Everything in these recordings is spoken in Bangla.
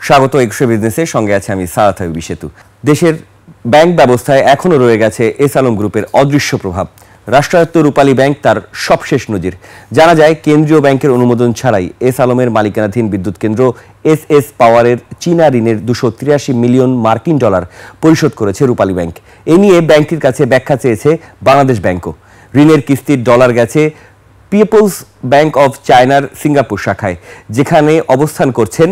স্বাগত একুশে বিজনেসের সঙ্গে আছে আমি সারাথ বিশেতু। দেশের ব্যাংক ব্যবস্থায় এখনও রয়ে গেছে এস আলম গ্রুপের অদৃশ্য প্রভাব। রাষ্ট্রায়ত্ত রূপালী ব্যাংক তার সবশেষ নজির। জানা যায়, কেন্দ্রীয় ব্যাংকের অনুমোদন ছাড়াই এস আলমের মালিকানাধীন বিদ্যুৎ কেন্দ্র এস পাওয়ারের চীনা ঋণের 283 মিলিয়ন মার্কিন ডলার পরিশোধ করেছে রূপালী ব্যাংক। এ নিয়ে ব্যাংকটির কাছে ব্যাখ্যা চেয়েছে বাংলাদেশ ব্যাংকও। ঋণের কিস্তির ডলার গেছে পিপলস ব্যাংক অফ চায়নার সিঙ্গাপুর শাখায়, যেখানে অবস্থান করছেন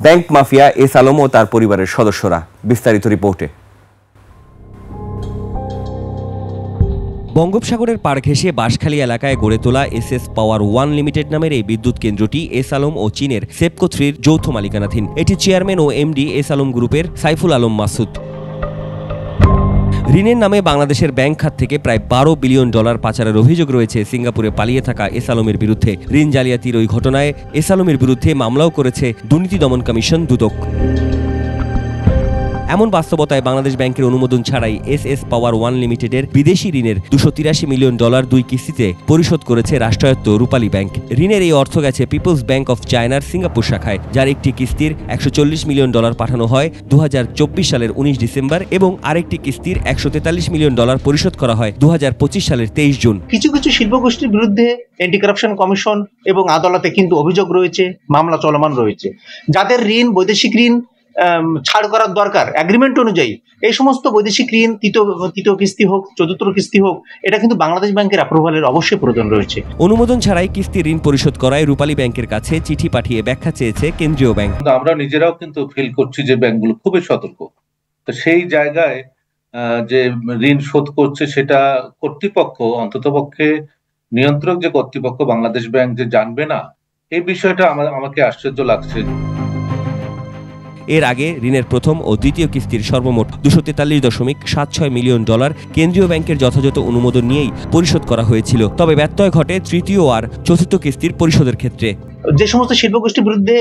ব্যাংক মাফিয়া এস আলম ও তার পরিবারের সদস্যরা। বিস্তারিত রিপোর্টে। বঙ্গোপসাগরের পাড় ঘেঁষে বাঁশখালী এলাকায় গড়ে তোলা এস পাওয়ার 1 লিমিটেড নামের এই বিদ্যুৎ কেন্দ্রটি এস আলম ও চীনের সেপকো 3-র যৌথ মালিকানাধীন। এটি চেয়ারম্যান ও এমডি এস আলম গ্রুপের সাইফুল আলম মাসুদ। ঋণের নামে বাংলাদেশের ব্যাংক খাত থেকে প্রায় 12 বিলিয়ন ডলার পাচারের অভিযোগ রয়েছে সিঙ্গাপুরে পালিয়ে থাকা এস আলমের বিরুদ্ধে। ঋণ জালিয়াতির ওই ঘটনায় এস আলমের বিরুদ্ধে মামলাও করেছে দুর্নীতি দমন কমিশন দুদক। এমন বাস্তবতায় বাংলাদেশ ব্যাংকের অনুমোদন ছাড়াই এস পাওয়ার 1 লিমিটেডের বিদেশি ঋণের 283 মিলিয়ন ডলার 2 কিস্তিতে পরিশোধ করেছে রাষ্ট্রায়ত্ত রূপালী ব্যাংক। ঋণের এই অর্থ গেছে পিপলস ব্যাংক অফ চায়নার সিঙ্গাপুর শাখায়, যার একটি কিস্তির 140 মিলিয়ন ডলার পাঠানো হয় 2024 সালের 19 ডিসেম্বর এবং আরেকটি কিস্তির 143 মিলিয়ন ডলার পরিশোধ করা হয় 2025 সালের 23 জুন। কিছু কিছু শিল্পগোষ্ঠীর বিরুদ্ধে অ্যান্টি কারাপশন কমিশন এবং আদালতে কিন্তু অভিযোগ রয়েছে, মামলা চলমান রয়েছে। যাদের ঋণ, বৈদেশিক ঋণ ছাড় করার দরকার এগ্রিমেন্ট অনুযায়ী, এই সমস্ত বৈদেশিক ঋণ তৃতীয় কিস্তি হোক, চতুর্থ কিস্তি হোক, এটা কিন্তু বাংলাদেশ ব্যাংকের অ্যাপ্রুভালের অবশ্যই প্রয়োজন রয়েছে। অনুমোদন ছাড়াই কিস্তি ঋণ পরিশোধ করায় রূপালী ব্যাংকের কাছে চিঠি পাঠিয়ে ব্যাখ্যা চেয়েছে কেন্দ্রীয় ব্যাংক। আমরা নিজেরাও কিন্তু ফিল করছি যে ব্যাংকগুলো খুবই সতর্ক। তো সেই জায়গায় যে ঋণ শোধ করছে সেটা কর্তৃপক্ষ, অন্ততপক্ষে নিয়ন্ত্রক যে কর্তৃপক্ষ বাংলাদেশ ব্যাংক, যে জানবে না, এই বিষয়টা আমাকে আশ্চর্য লাগছে। এর আগে ঋণের প্রথম ও দ্বিতীয় কিস্তির সর্বমোট 243.76 মিলিয়ন ডলার কেন্দ্রীয় ব্যাংকের যথাযথ অনুমোদন নিয়েই পরিশোধ করা হয়েছিল। তবে ব্যত্যয় ঘটে তৃতীয় আর চতুর্থ কিস্তির পরিশোধের ক্ষেত্রে। যে সমস্ত শিল্পগোষ্ঠীর বিরুদ্ধে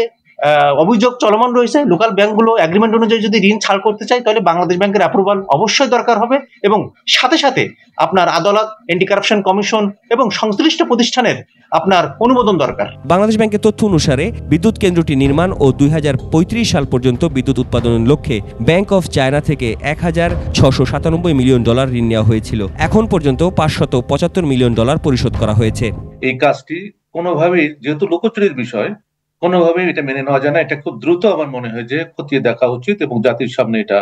অভিযোগ চলমান রয়েছে, লোকাল ব্যাংকগুলো এগ্রিমেন্ট অনুযায়ী যদি ঋণ ছাড় করতে চায়, তাহলে বাংলাদেশ ব্যাংকের অ্যাপ্রুভাল অবশ্যই দরকার হবে এবং সাথে সাথে আপনার আদালত, অ্যান্টি কারাপশন কমিশন এবং সংশ্লিষ্ট প্রতিষ্ঠানের আপনার অনুমোদন দরকার। বাংলাদেশ ব্যাংকের তথ্য অনুসারে বিদ্যুৎ কেন্দ্রটি নির্মাণ ও 2035 সাল পর্যন্ত বিদ্যুৎ উৎপাদনের লক্ষ্যে ব্যাংক অফ চায়না থেকে 1697 মিলিয়ন ডলার ঋণ নেওয়া হয়েছিল। এখন পর্যন্ত 575 মিলিয়ন ডলার পরিশোধ করা হয়েছে। এই কাজটি কোনোভাবেই, যেহেতু লোকচুরির বিষয়, কোনোভাবেই এটা মেনে নেওয়া যায় না। এটা খুব দ্রুত আমার মনে হয় যে খতিয়ে দেখা উচিত এবং জাতির সামনে এটা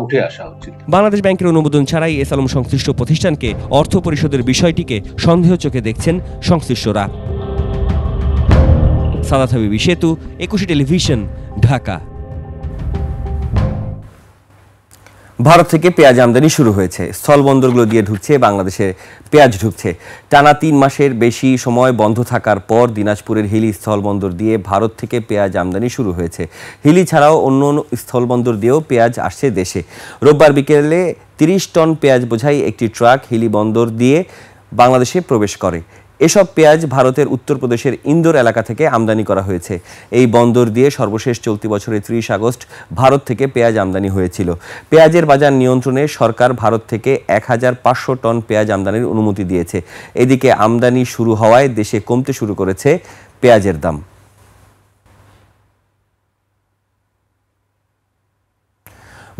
উঠে আসা উচিত। বাংলাদেশ ব্যাংকের অনুমোদন ছাড়াই এস আলম সংশ্লিষ্ট প্রতিষ্ঠানকে অর্থ পরিশোধের বিষয়টিকে সন্দেহ চোখে দেখছেন সংশ্লিষ্টরা। সাদাত হাবিবি সেতু, একুশে টেলিভিশন, ঢাকা। ভারত থেকে পেঁয়াজ আমদানি শুরু হয়েছে। স্থলবন্দরগুলো দিয়ে ঢুকছে বাংলাদেশে পেঁয়াজ ঢুকছে। টানা 3 মাসের বেশি সময় বন্ধ থাকার পর দিনাজপুরের হিলি স্থলবন্দর দিয়ে ভারত থেকে পেঁয়াজ আমদানি শুরু হয়েছে। হিলি ছাড়াও অন্য স্থলবন্দর দিয়েও পেঁয়াজ আসছে দেশে। রোববার বিকেলে 30 টন পেঁয়াজ বোঝাই একটি ট্রাক হিলি বন্দর দিয়ে বাংলাদেশে প্রবেশ করে। এসব পেঁয়াজ ভারতের উত্তরপ্রদেশের ইন্দোর এলাকা থেকে আমদানি করা হয়েছে। এই বন্দর দিয়ে সর্বশেষ চলতি বছরের 30 আগস্ট ভারত থেকে পেঁয়াজ আমদানি হয়েছিল। পেঁয়াজের বাজার নিয়ন্ত্রণে সরকার ভারত থেকে 1500 টন পেঁয়াজ আমদানির অনুমতি দিয়েছে। এদিকে আমদানি শুরু হওয়ায় দেশে কমতে শুরু করেছে পেঁয়াজের দাম।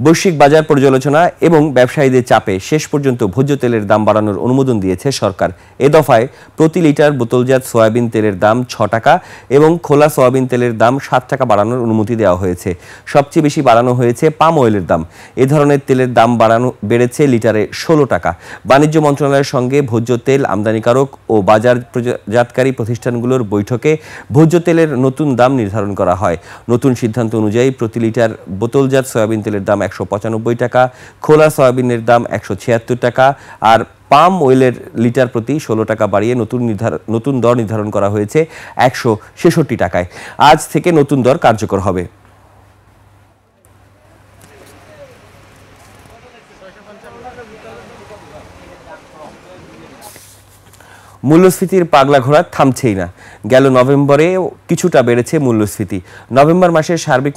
বৈশ্বিক বাজার পর্যালোচনা এবং ব্যবসায়ীদের চাপে শেষ পর্যন্ত ভোজ্য তেলের দাম বাড়ানোর অনুমোদন দিয়েছে সরকার। এ দফায় প্রতি লিটার বোতলজাত সয়াবিন তেলের দাম 6 টাকা এবং খোলা সয়াবিন তেলের দাম 7 টাকা বাড়ানোর অনুমতি দেওয়া হয়েছে। সবচেয়ে বেশি বাড়ানো হয়েছে পাম অয়েলের দাম। এ ধরনের তেলের দাম বেড়েছে লিটারে 16 টাকা। বাণিজ্য মন্ত্রণালয়ের সঙ্গে ভোজ্য তেল আমদানিকারক ও বাজারজাতকারী প্রতিষ্ঠানগুলোর বৈঠকে ভোজ্য তেলের নতুন দাম নির্ধারণ করা হয়। নতুন সিদ্ধান্ত অনুযায়ী প্রতি লিটার বোতলজাত সয়াবিন তেলের দাম 195 টাকা, খোলা সয়াবিনের দাম 176 টাকা আর পাম অয়েলের লিটার প্রতি 16 টাকা বাড়িয়ে নতুন দর নির্ধারণ করা হয়েছে 166 টাকায়। আজ থেকে নতুন দর কার্যকর হবে। মূল্যস্ফীতির পাগলা ঘোরা থামছেই না। গেল নভেম্বরে কিছুটা বেড়েছে মূল্যস্ফীতি। নভেম্বর মাসে সার্বিক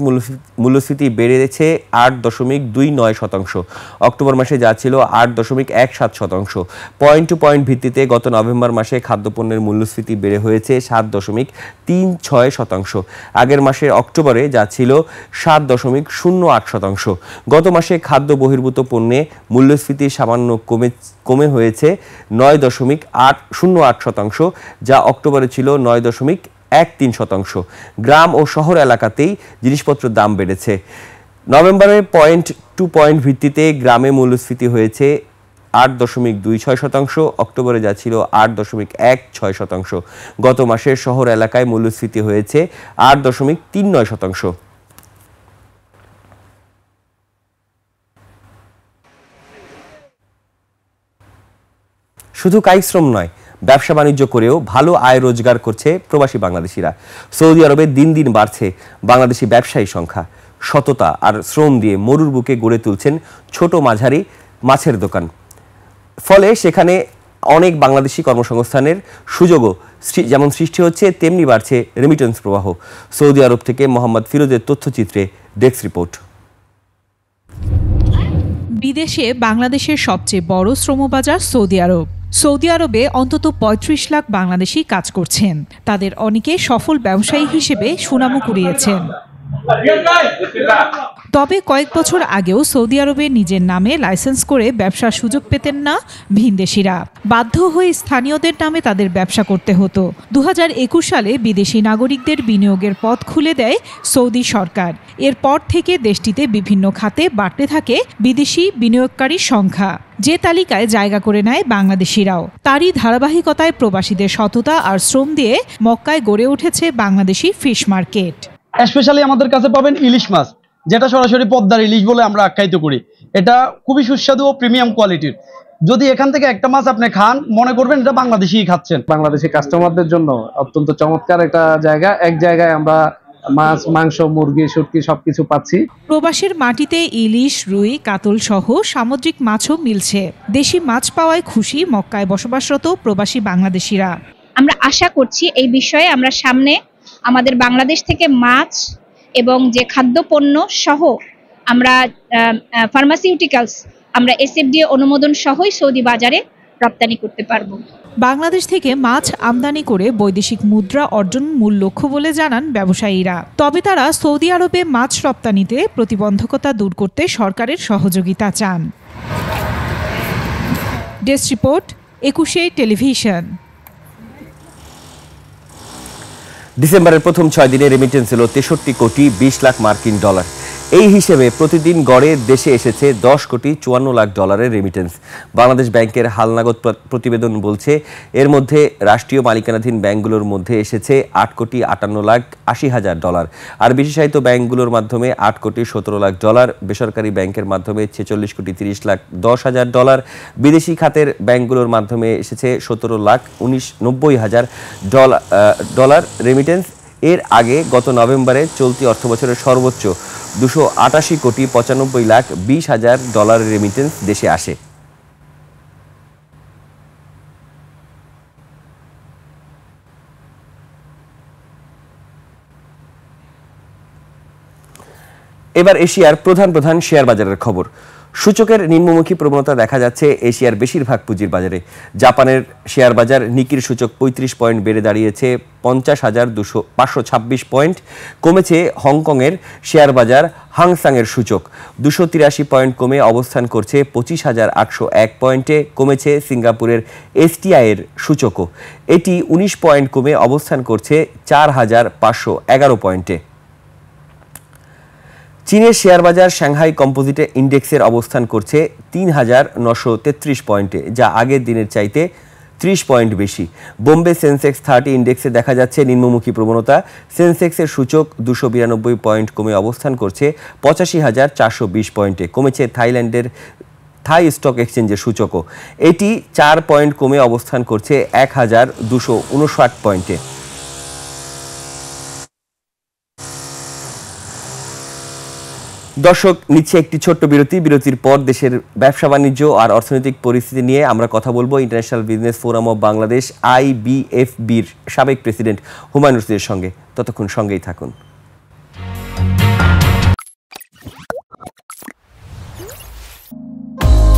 মূল্যস্ফীতি বেড়েছে 8.29%। অক্টোবর মাসে যা ছিল 8.17%। পয়েন্ট টু পয়েন্ট ভিত্তিতে গত নভেম্বর মাসে খাদ্যপণ্যের মূল্যস্ফীতি বেড়ে হয়েছে 7.36%। আগের মাসের অক্টোবরে যা ছিল 7.08%। গত মাসে খাদ্য বহির্ভূত পণ্যে মূল্যস্ফীতি সামান্য কমে হয়েছে 9.08%, যা অক্টোবরে ছিল 9.13%। গ্রাম ও শহর এলাকাতেই জিনিসপত্রের দাম বেড়েছে। নভেম্বরে পয়েন্ট টু পয়েন্ট ভিত্তিতে গ্রামে মূল্যস্ফীতি হয়েছে 8.26%। অক্টোবরে যা ছিল 8.16%। গত মাসে শহর এলাকায় মূল্যস্ফীতি হয়েছে 8.39%। শুধু কায়িক শ্রম নয়, ব্যবসা বাণিজ্য করেও ভালো আয় রোজগার করছে প্রবাসী বাংলাদেশিরা। সৌদি আরবে দিন দিন বাড়ছে বাংলাদেশি ব্যবসায়ী সংখ্যা। সততা আর শ্রম দিয়ে মরুর বুকে গড়ে তুলছেন ছোট মাঝারি মাছের দোকান। ফলে সেখানে অনেক বাংলাদেশি কর্মসংস্থানের সুযোগও যেমন সৃষ্টি হচ্ছে, তেমনি বাড়ছে রেমিটেন্স প্রবাহ। সৌদি আরব থেকে মোহাম্মদ ফিরোজের তথ্যচিত্রে ডেস্ক রিপোর্ট। বিদেশে বাংলাদেশের সবচেয়ে বড় শ্রমবাজার সৌদি আরব। সৌদি আরবে অন্তত ৩৫ লাখ বাংলাদেশি কাজ করছেন। তাদের অনেকে সফল ব্যবসায়ী হিসেবে সুনামও কুড়িয়েছেন। তবে কয়েক বছর আগেও সৌদি আরবে নিজের নামে লাইসেন্স করে ব্যবসার সুযোগ পেতেন না ভিনদেশিরা। বাধ্য হয়ে স্থানীয়দের নামে তাদের ব্যবসা করতে হতো। ২০২১ সালে বিদেশি নাগরিকদের বিনিয়োগের পথ খুলে দেয় সৌদি সরকার। এরপর থেকে দেশটিতে বিভিন্ন খাতে বাড়তে থাকে বিদেশি বিনিয়োগকারীর সংখ্যা, যে তালিকায় জায়গা করে নেয় বাংলাদেশিরাও। তারই ধারাবাহিকতায় প্রবাসীদের সততা আর শ্রম দিয়ে মক্কায় গড়ে উঠেছে বাংলাদেশি ফিশ মার্কেট। স্পেশালি আমাদের কাছে পাবেন ইলিশ মাছ, যেটা সরাসরি পদ্মার ইলিশ বলে আমরা আখ্যায়িত করি। এটা খুবই সুস্বাদু ও প্রিমিয়াম কোয়ালিটির। যদি এখান থেকে একটা মাছ আপনি খান, মনে করবেন এটা বাংলাদেশি খাচ্ছেন। বাংলাদেশি কাস্টমারদের জন্য অত্যন্ত চমৎকার একটা জায়গা। এক জায়গায় আমরা মাছ, মাংস, মুরগি, শুটকি সবকিছু পাচ্ছি। প্রবাসীর মাটিতে ইলিশ, রুই, কাতল সহ সামুদ্রিক মাছও মিলছে। দেশি মাছ পাওয়ায় খুশি মক্কায় বসবাসরত প্রবাসী বাংলাদেশিরা। আমরা আশা করছি এই বিষয়ে আমরা সামনে আমাদের বাংলাদেশ থেকে মাছ এবং যে খাদ্যপণ্য সহ আমরা ফার্মাসিউটিক্যালস আমরা এসএফডিএ অনুমোদন সহই সৌদি বাজারে রপ্তানি করতে পারবো। বাংলাদেশ থেকে মাছ আমদানি করে বৈদেশিক মুদ্রা অর্জন মূল লক্ষ্য বলে জানান ব্যবসায়ীরা। তবে তারা সৌদি আরবে মাছ রপ্তানিতে প্রতিবন্ধকতা দূর করতে সরকারের সহযোগিতা চান। Desk report, ২১ television. ডিসেম্বরের প্রথম ৬ দিনে রেমিটেন্স হল ৬৩,২০,০০,০০০ মার্কিন ডলার। এই হিসেবে প্রতিদিন গড়ে দেশে এসেছে $১০,৫৪,০০,০০০ রেমিটেন্স। বাংলাদেশ ব্যাংকের হালনাগদ প্রতিবেদন বলছে, এর মধ্যে রাষ্ট্রীয় মালিকানাধীন ব্যাংকগুলোর মধ্যে এসেছে $৮,৫৮,৮০,০০০, আর বিশেষায়িত ব্যাংকগুলোর মাধ্যমে $৮,১৭,০০,০০০, বেসরকারি ব্যাংকের মাধ্যমে $৪৬,৩০,১০,০০০, বিদেশি খাতের ব্যাংকগুলোর মাধ্যমে এসেছে $১৭,৯০,০০০ রেমিটেন্স। এর আগে গত নভেম্বরে চলতি অর্থবছরের সর্বোচ্চ $২৮,৯৫,২০,০০০ রেমিটেন্স দেশে আসে। এবার এশিয়ার প্রধান শেয়ার বাজারের খবর। সূচকের নিম্নমুখী প্রবণতা দেখা যাচ্ছে এশিয়ার বেশিরভাগ পুঁজির বাজারে। জাপানের শেয়ার বাজার নিকির সূচক ৩৫ পয়েন্ট বেড়ে দাঁড়িয়েছে ৫০,৫২৬ পয়েন্ট। কমেছে হংকংয়ের শেয়ার বাজার হাংসাংয়ের সূচক ২৮৩ পয়েন্ট কমে অবস্থান করছে ২৫,৮০১ পয়েন্টে। কমেছে সিঙ্গাপুরের এসটিআই এর সূচকও, এটি ১৯ পয়েন্ট কমে অবস্থান করছে ৪,৫১১ পয়েন্টে। চীনের শেয়ার বাজার সাংহাই কম্পোজিট ইন্ডেক্সের অবস্থান করছে ৩,৯৩৩ পয়েন্টে, যা আগের দিনের চাইতে ৩০ পয়েন্ট বেশি। বোম্বে সেন্সেক্স 30 ইন্ডেক্সে দেখা যাচ্ছে নিম্নমুখী প্রবণতা। সেন্সেক্সের সূচক ২৯২ পয়েন্ট কমে অবস্থান করছে ৮৫,৪২০ পয়েন্টে। কমেছে থাইল্যান্ডের থাই স্টক এক্সচেঞ্জের সূচকও, এটি ৪ পয়েন্ট কমে অবস্থান করছে ১,২৫৯ পয়েন্টে। দর্শক, নিচ্ছে একটি ছোট্ট বিরতির পর দেশের ব্যবসা বাণিজ্য আর অর্থনৈতিক পরিস্থিতি নিয়ে আমরা কথা বলবো international business forum of Bangladesh IBFB-র সাবেক প্রেসিডেন্ট হুমায়ুন রশিদের সঙ্গে। ততক্ষণ সঙ্গেই থাকুন।